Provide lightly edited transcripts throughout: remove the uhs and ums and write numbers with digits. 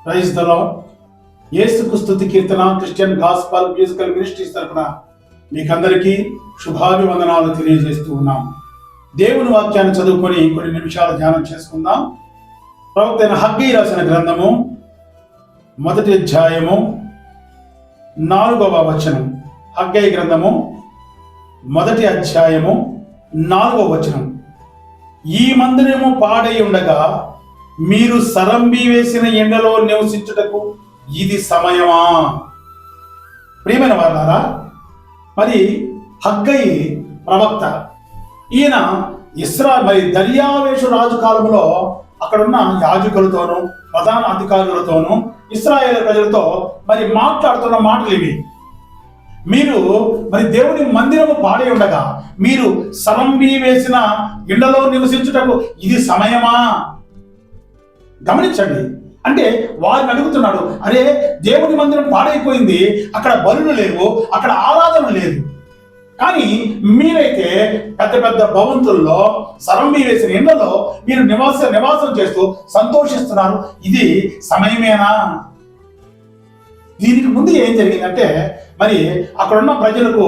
Praise the lord. యేసుకు స్తుతి కీర్తన Christian gospel musical ministries తరపున మీకందరికీ శుభాభివందనాలు తెలియజేస్తూ ఉన్నాం. దేవుని వాక్యాన్ని చదువుకొని కొన్ని నిమిషాలు ధ్యానం చేసుకుందాం. ప్రవక్త అయిన హగ్గయి రాసిన గ్రంథము 1వ అధ్యాయము 4వ వచనం. హగ్గయి గ్రంథము 1వ అధ్యాయము 4వ వచనం. ఈ మందిరము పాడై ఉండగా మీరు సరంబి వేసిన ఎండలో నివసించుటకు ఇది సమయమా? ప్రియమైన వారులారా, మరి హగ్గయి ప్రవక్త, ఈయన దర్యావేషు రాజు కాలంలో అక్కడున్న యాజకులతోనూ ప్రధాన అధికారులతోనూ ఇశ్రాయేలు ప్రజలతో మరి మాట్లాడుతున్న మాటలు ఇవి. మీరు మరి దేవుని మందిరము పాడై ఉండగా మీరు సరంబి వేసిన ఎండలో నివసించుటకు ఇది సమయమా? గమనించండి. అంటే వారిని అడుగుతున్నాడు, అరే దేవుని మందిరం పాడైపోయింది, అక్కడ బలులు లేవు, అక్కడ ఆరాధన లేదు, కానీ మీరైతే పెద్ద పెద్ద భవంతుల్లో సరంబి వేసిన ఎండలో మీరు నివాసం చేస్తూ సంతోషిస్తున్నారు, ఇది సమయమేనా? దీనికి ముందు ఏం జరిగిందంటే, మరి అక్కడున్న ప్రజలకు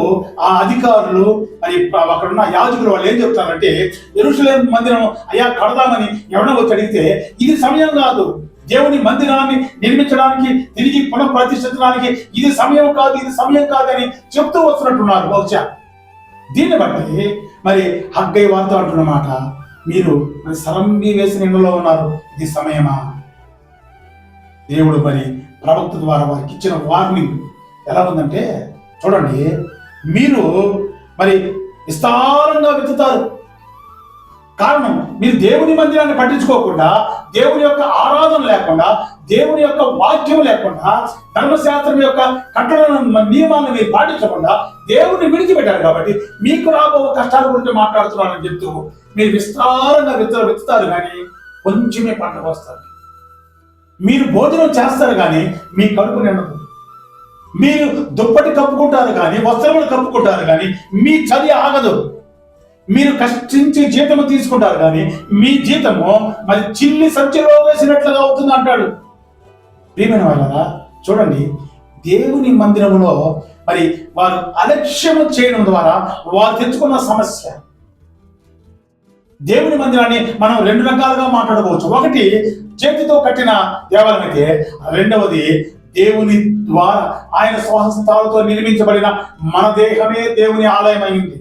ఆ అధికారులు మరి అక్కడున్న యాజకులు వాళ్ళు ఏం చెప్తారంటే, యెరూషలేము మందిరం అయ్యా కడదామని ఎవడో వచ్చి అడిగితే ఇది సమయం కాదు, దేవుని మందిరాన్ని నిర్మించడానికి తిరిగి పునఃప్రతిష్ఠించడానికి ఇది సమయం కాదు, ఇది సమయం కాదని చెప్తూ వస్తున్నట్టున్నారు. బహుశా దీన్ని బట్టి మరి హగ్గయి వారితో అంటున్నమాట, మీరు మరి సరంబి వేసిన ఎండలో ఉన్నారు, ఇది సమయమా? దేవుడు మరి ప్రవక్త ద్వారా వారికి ఇచ్చిన వార్నింగ్ ఎలా ఉందంటే చూడండి, మీరు మరి విస్తారంగా వెతుకుతారు. కారణం, మీరు దేవుని మందిరాన్ని పట్టించుకోకుండా, దేవుని యొక్క ఆరాధన లేకుండా, దేవుని యొక్క వాక్యం లేకుండా, ధర్మశాస్త్రం యొక్క కట్టడలను నియమాలను మీరు పాటించకుండా దేవుని విడిచిపెట్టారు. కాబట్టి మీకు రాబో కష్టాల గురించి మాట్లాడుతున్నారని చెప్తూ మీరు విస్తారంగా వెతుకుతారు, కానీ కొంచెమే పంట వస్తారు. మీరు భోజనం చేస్తారు కానీ మీ కడుపు నిండదు. మీరు దుప్పటి కప్పుకుంటారు కానీ, వస్త్రములు కప్పుకుంటారు కానీ మీ చలి ఆగదు. మీరు కష్టించి జీతము తీసుకుంటారు కానీ మీ జీతము మరి చిల్లి సంచిలో వేసినట్లుగా అవుతుంది అంటాడు. ప్రియమైన వాళ్ళరా, చూడండి, దేవుని మందిరములో మరి వారు అలక్ష్యము చేయడం ద్వారా వారు తెచ్చుకున్న సమస్య. దేవుని మందిరాన్ని మనం రెండు రకాలుగా మాట్లాడుకోవచ్చు. ఒకటి చేతితో కట్టిన దేవాలయం అయితే, రెండవది దేవుని ద్వారా ఆయన స్వహస్తాలతో నిర్మించబడిన మన దేహమే దేవుని ఆలయం అయింది.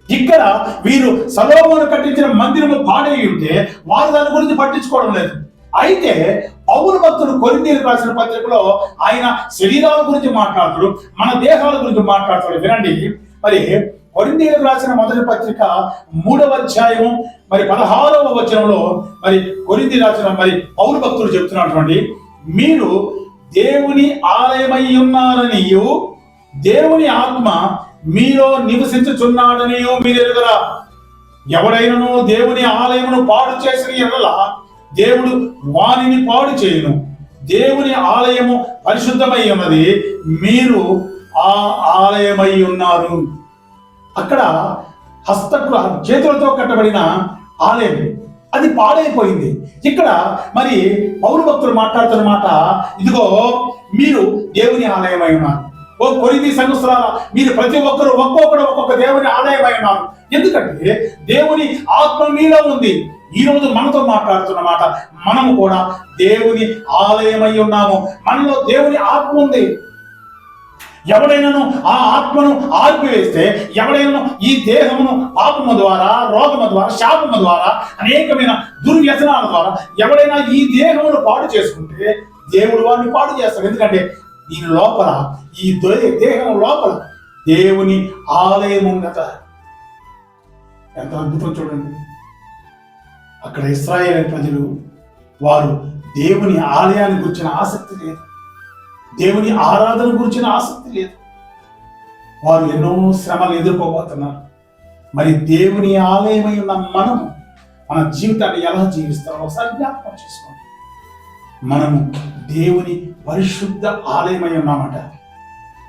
ఇక్కడ వీరు సొలొమోను కట్టించిన మందిరము పాడై ఉంటే వారు దాని గురించి పట్టించుకోవడం లేదు. అయితే పౌలు భక్తుడు కొరింథీయులకు రాసిన పత్రికలో ఆయన శరీరాల గురించి మాట్లాడుతాడు, మన దేహాల గురించి మాట్లాడతాడు. వినండి, మరి కొరింథీయులకు రాసిన మొదటి పత్రిక 3వ అధ్యాయము మరి 16వ వచనంలో మరి కొరింథీ రాసిన మరి పౌలు భక్తుడు చెప్తున్నటువంటి, మీరు దేవుని ఆలయమై ఉన్నారనియు దేవుని ఆత్మ మీలో నివసించుచున్నాడనియు మీరు ఎరుగరా? ఎవడైనను దేవుని ఆలయమును పాడు చేసిన ఎడల దేవుడు వానిని పాడు చేయును. దేవుని ఆలయము పరిశుద్ధమై ఉన్నది, మీరు ఆ ఆలయమై ఉన్నారు. అక్కడ చేతులతో కట్టబడిన ఆలయం అది పాడైపోయింది. ఇక్కడ మరి పౌలు భక్తులు మాట్లాడుతున్న మాట, ఇదిగో మీరు దేవుని ఆలయమై ఉన్నారు. ఓ కొరింథీ సంఘస్థులారా, మీరు ప్రతి ఒక్కరు ఒక్కొక్క దేవుని ఆలయమై ఉన్నారు. ఎందుకంటే దేవుని ఆత్మ మీలో ఉంది. ఈ రోజు మనతో మాట్లాడుతున్న మాట, మనము కూడా దేవుని ఆలయమై ఉన్నాము. మనలో దేవుని ఆత్మ ఉంది. ఎవడైనాను ఆ ఆత్మను ఆర్పివేస్తే, ఎవడైనాను ఈ దేహమును పాపము ద్వారా, రోగము ద్వారా, శాపము ద్వారా, అనేకమైన దుర్వ్యసనాల ద్వారా ఎవడైనా ఈ దేహమును పాడు చేసుకుంటే దేవుడు వాడిని పాడు చేస్తాడు. ఎందుకంటే దీని లోపల, ఈ దేహం లోపల దేవుని ఆలయం ఉందట. ఎంత అద్భుతం చూడండి. అక్కడ ఇశ్రాయేలు ప్రజలు వారు దేవుని ఆలయాన్ని గురించిన ఆసక్తి లేదు, దేవుని ఆరాధన గురించిన ఆసక్తి లేదు. వారు ఎన్నో శ్రమలు ఎదుర్కోబోతున్నారు. మరి దేవుని ఆలయమై ఉన్న మనము మన జీవితాన్ని ఎలా జీవిస్తామో ఒకసారి జ్ఞాపకం చేసుకోండి. మనము దేవుని పరిశుద్ధ ఆలయమై ఉన్నామట.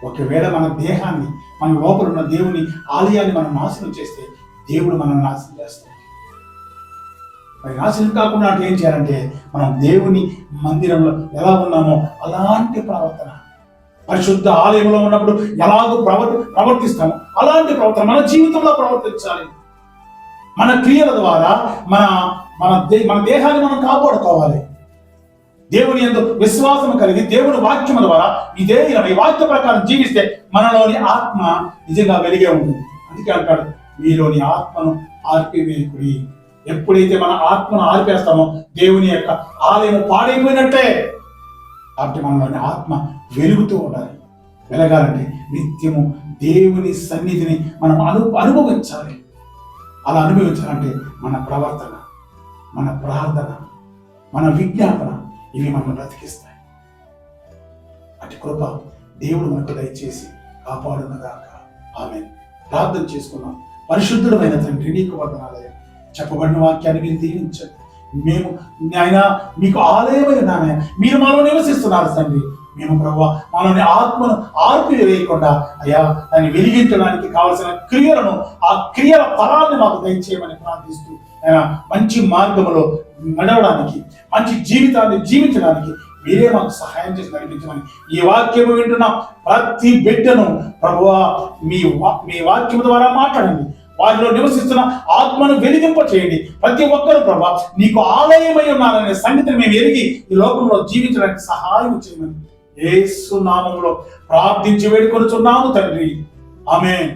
ఒకవేళ మన దేహాన్ని, మన లోపల ఉన్న దేవుని ఆలయాన్ని మనం నాశనం చేస్తే దేవుడు మనం నాశనం చేస్తాడు. మరి నాశనం కాకుండా అంటే ఏం చేయాలంటే మనం దేవుని మందిరంలో ఎలా ఉన్నామో అలాంటి ప్రవర్తన, పరిశుద్ధ ఆలయంలో ఉన్నప్పుడు ఎలాగో ప్రవర్తిస్తామో అలాంటి ప్రవర్తన మన జీవితంలో ప్రవర్తించాలి. మన క్రియల ద్వారా మన మన దేహాన్ని మనం కాపాడుకోవాలి. దేవుని యందు విశ్వాసం కలిగి దేవుని వాక్యం ద్వారా ఈ వాక్య ప్రకారం జీవిస్తే మనలోని ఆత్మ నిజంగా వెలిగే ఉంటుంది. అందుకే అంటాడు, మీలోని ఆత్మను ఆర్పివేకుడి. ఎప్పుడైతే మన ఆత్మను ఆర్పేస్తామో దేవుని యొక్క ఆలయం పాడైపోయినట్టే. కాబట్టి మనలోని ఆత్మ వెలుగుతూ ఉండాలి. వెలగాలంటే నిత్యము దేవుని సన్నిధిని మనం అనుభవించాలి. అలా అనుభవించాలంటే మన ప్రవర్తన, మన ప్రార్థన, మన విజ్ఞాపన ఇవి మనం బ్రతికిస్తాయి. అటు కృప దేవుడు మనకు దయచేసి కాపాడునగాక. ఆమేన్. ప్రార్థన చేసుకున్నాం. పరిశుద్ధుడమైన తండ్రి, నీకు వందనాలయ్యా. చెప్పబడిన వాక్యాన్ని మీరు దీవించండి. మేము ఆయన మీకు ఆలయమై ఉన్నామే, మీరు మాలో నివసిస్తున్నారు తండ్రి. మేము ప్రభువా మనల్ని ఆత్మను ఆర్పివేయకుండా అయ్యా దాన్ని వెలిగించడానికి కావలసిన క్రియలను, ఆ క్రియల ఫలాన్ని మాకు దయచేయమని ప్రార్థిస్తూ ఆయన మంచి మార్గంలో నడవడానికి, మంచి జీవితాన్ని జీవించడానికి మీరే మాకు సహాయం చేసి నడిపించమని ఈ వాక్యము వింటున్న ప్రతి బిడ్డను ప్రభువా మీ వాక్యము ద్వారా మాట్లాడండి. వారిలో నివసిస్తున్న ఆత్మను వెలిగింప చేయండి. ప్రతి ఒక్కరు ప్రభా నీకు ఆలయమై ఉన్నారనే సంగతిని మేము ఎరిగి ఈ లోకంలో జీవించడానికి సహాయం చేయమని యేసు నామములో ప్రార్థించి వేడుకొనుచున్నాము తండ్రి. ఆమేన్.